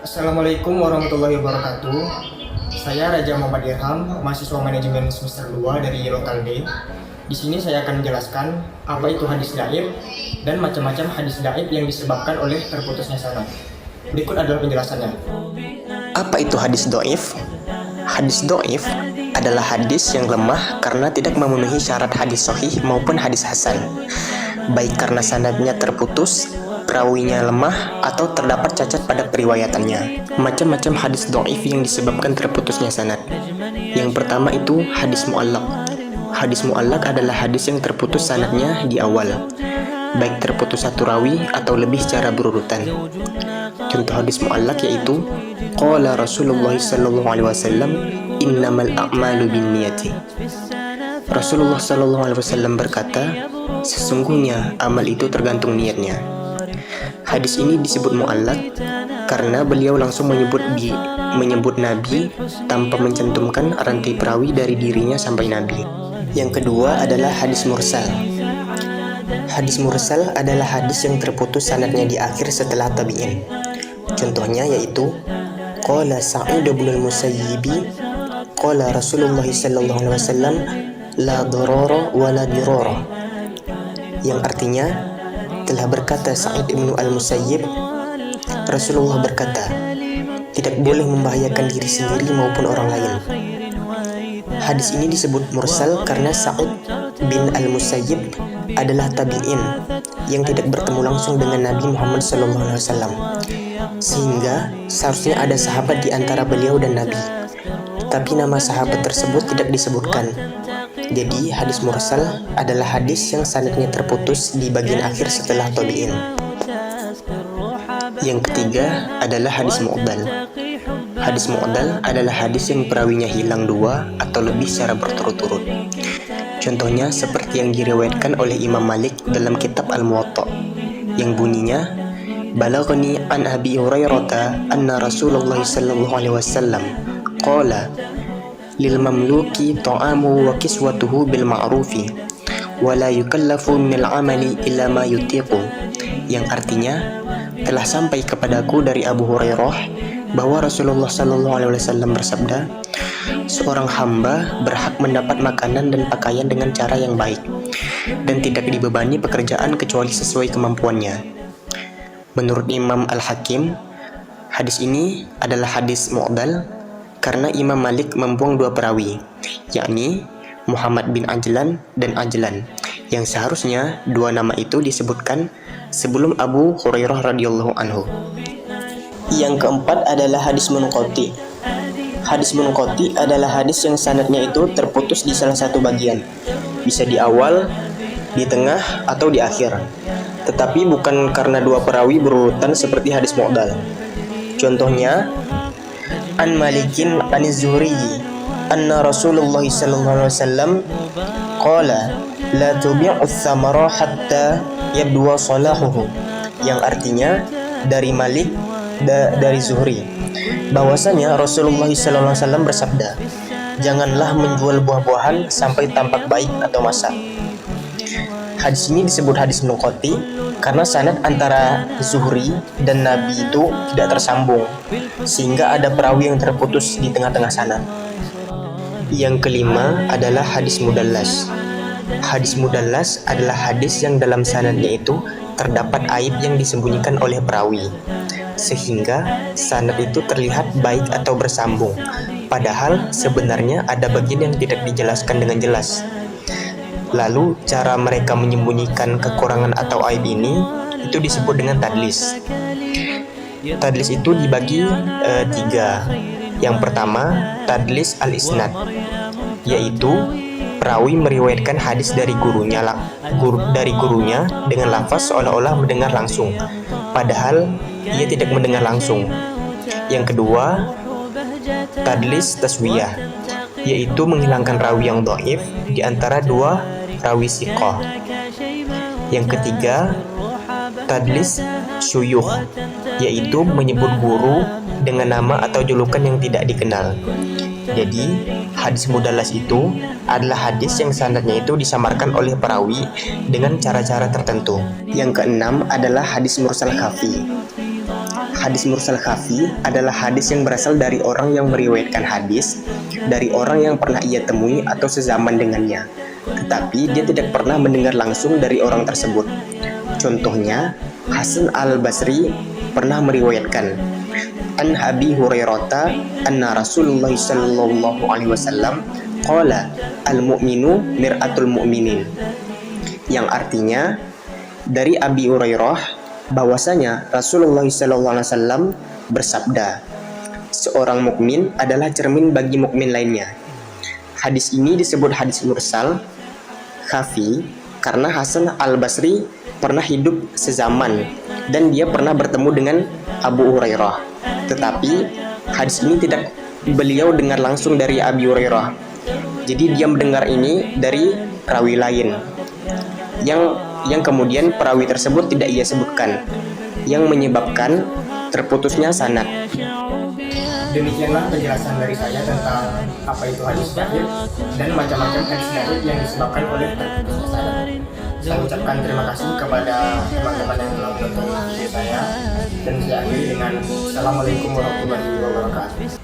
Assalamualaikum warahmatullahi wabarakatuh. Saya Raja Muhammad Irham, mahasiswa manajemen semester 2 dari Lokal D. Di sini saya akan menjelaskan apa itu hadis dhaif dan macam-macam hadis dhaif yang disebabkan oleh terputusnya sanad. Berikut adalah penjelasannya. Apa itu hadis dhaif? Hadis dhaif adalah hadis yang lemah karena tidak memenuhi syarat hadis sahih maupun hadis hasan, baik karena sanadnya terputus, perawinya lemah, atau terdapat cacat pada periwayatannya. Macam-macam hadis dhaif yang disebabkan terputusnya sanad. Yang pertama itu hadis mu'allaq. Hadis mu'allaq adalah hadis yang terputus sanadnya di awal, baik terputus satu rawi atau lebih secara berurutan. Contoh hadis mu'allaq yaitu qala Rasulullah sallallahu alaihi wasallam innamal a'malu binniyati. Rasulullah sallallahu alaihi wasallam berkata, sesungguhnya amal itu tergantung niatnya. Hadis ini disebut mu'allaq karena beliau langsung menyebut Nabi tanpa mencantumkan rantai perawi dari dirinya sampai Nabi. Yang kedua adalah hadis mursal. Hadis mursal adalah hadis yang terputus sanadnya di akhir setelah tabi'in. Contohnya yaitu qala Sa'id bin al-Musayyib qala Rasulullah sallallahu alaihi wasallam la darara wa la dirara, yang artinya telah berkata Sa'id bin al-Musayyib, Rasulullah berkata, tidak boleh membahayakan diri sendiri maupun orang lain. Hadis ini disebut mursal karena Sa'id bin al-Musayyib adalah tabi'in yang tidak bertemu langsung dengan Nabi Muhammad SAW, sehingga seharusnya ada sahabat di antara beliau dan Nabi, tapi nama sahabat tersebut tidak disebutkan. Jadi hadis mursal adalah hadis yang sanadnya terputus di bagian akhir setelah tabi'in. Yang ketiga adalah hadis mu'dal. Hadis mu'dal adalah hadis yang perawinya hilang dua atau lebih secara berturut-turut. Contohnya seperti yang diriwayatkan oleh Imam Malik dalam kitab Al-Muwatta, yang bunyinya balaghani an Abi Hurairah anna Rasulullah sallallahu alaihi wasallam qala lil mamluki ta'amu wa kiswatuhu bil ma'rufi wa la yukallafu minal amali illa ma yutiqu, yang artinya telah sampai kepadaku dari Abu Hurairah bahwa Rasulullah sallallahu alaihi wasallam bersabda, seorang hamba berhak mendapat makanan dan pakaian dengan cara yang baik dan tidak dibebani pekerjaan kecuali sesuai kemampuannya. Menurut Imam Al-Hakim, hadis ini adalah hadis mu'dal karena Imam Malik membuang dua perawi, yakni Muhammad bin Ajlan dan Ajlan, yang seharusnya dua nama itu disebutkan sebelum Abu Hurairah radhiyallahu anhu. Yang keempat adalah hadis munqati. Hadis munqati adalah hadis yang sanadnya itu terputus di salah satu bagian, bisa di awal, di tengah, atau di akhir, tetapi bukan karena dua perawi berurutan seperti hadis mu'dal. Contohnya an Malikin aniz Zuhri anna Rasulullah sallallahu alaihi wasallam qala la tubi'u thamara hatta yabdua salahuhu, yang artinya dari Malik dari Zuhri bahwasanya Rasulullah sallallahu alaihi wasallam bersabda, janganlah menjual buah-buahan sampai tampak baik atau masak. Hadis ini disebut hadis munqati karena sanad antara Zuhri dan Nabi itu tidak tersambung, sehingga ada perawi yang terputus di tengah-tengah sanad. Yang kelima adalah hadis mudallas. Hadis mudallas adalah hadis yang dalam sanadnya itu terdapat aib yang disembunyikan oleh perawi, sehingga sanad itu terlihat baik atau bersambung, padahal sebenarnya ada bagian yang tidak dijelaskan dengan jelas. Lalu cara mereka menyembunyikan kekurangan atau aib ini itu disebut dengan tadlis. Tadlis itu dibagi tiga. Yang pertama, tadlis al-isnad, yaitu perawi meriwayatkan hadis dari gurunya dengan lafaz seolah-olah mendengar langsung, padahal ia tidak mendengar langsung. Yang kedua, tadlis taswiyah, yaitu menghilangkan rawi yang dhaif di antara dua rawi siqah. Yang ketiga, tadlis syuyukh, yaitu menyebut guru dengan nama atau julukan yang tidak dikenal. Jadi, hadis mudallas itu adalah hadis yang sanadnya itu disamarkan oleh perawi dengan cara-cara tertentu. Yang keenam adalah hadis mursal khafi. Hadis mursal khafi adalah hadis yang berasal dari orang yang meriwayatkan hadis dari orang yang pernah ia temui atau sezaman dengannya, tetapi dia tidak pernah mendengar langsung dari orang tersebut. Contohnya, Hasan al-Basri pernah meriwayatkan an Abi Hurairah anna Rasulullah sallallahu alaihi wasallam qala al-mu'minu mir'atul mu'minin, yang artinya dari Abi Hurairah bahwasanya Rasulullah SAW bersabda, seorang mukmin adalah cermin bagi mukmin lainnya. Hadis ini disebut hadis mursal khafi karena Hasan al-Basri pernah hidup sezaman dan dia pernah bertemu dengan Abu Hurairah. Tetapi hadis ini tidak beliau dengar langsung dari Abi Hurairah. Jadi dia mendengar ini dari rawi lain yang kemudian perawi tersebut tidak ia sebutkan, yang menyebabkan terputusnya sanad. Demikianlah penjelasan dari saya tentang apa itu hadis dhaif dan macam-macam hadis dhaif yang disebabkan oleh terputusnya sanad. Saya ucapkan terima kasih kepada teman-teman yang telah menonton video saya, dan saya akhiri dengan Assalamualaikum warahmatullahi wabarakatuh.